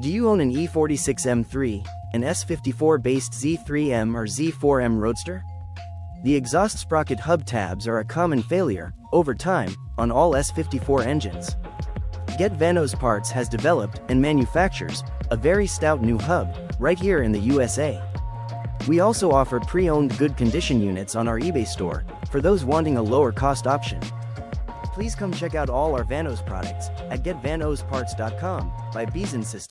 Do you own an E46M3, an S54-based Z3M or Z4M Roadster? The exhaust sprocket hub tabs are a common failure, over time, on all S54 engines. GetVanosParts has developed and manufactures a very stout new hub, right here in the USA. We also offer pre-owned good condition units on our eBay store, for those wanting a lower cost option. Please come check out all our Vanos products at GetVanosParts.com by Beisan Systems.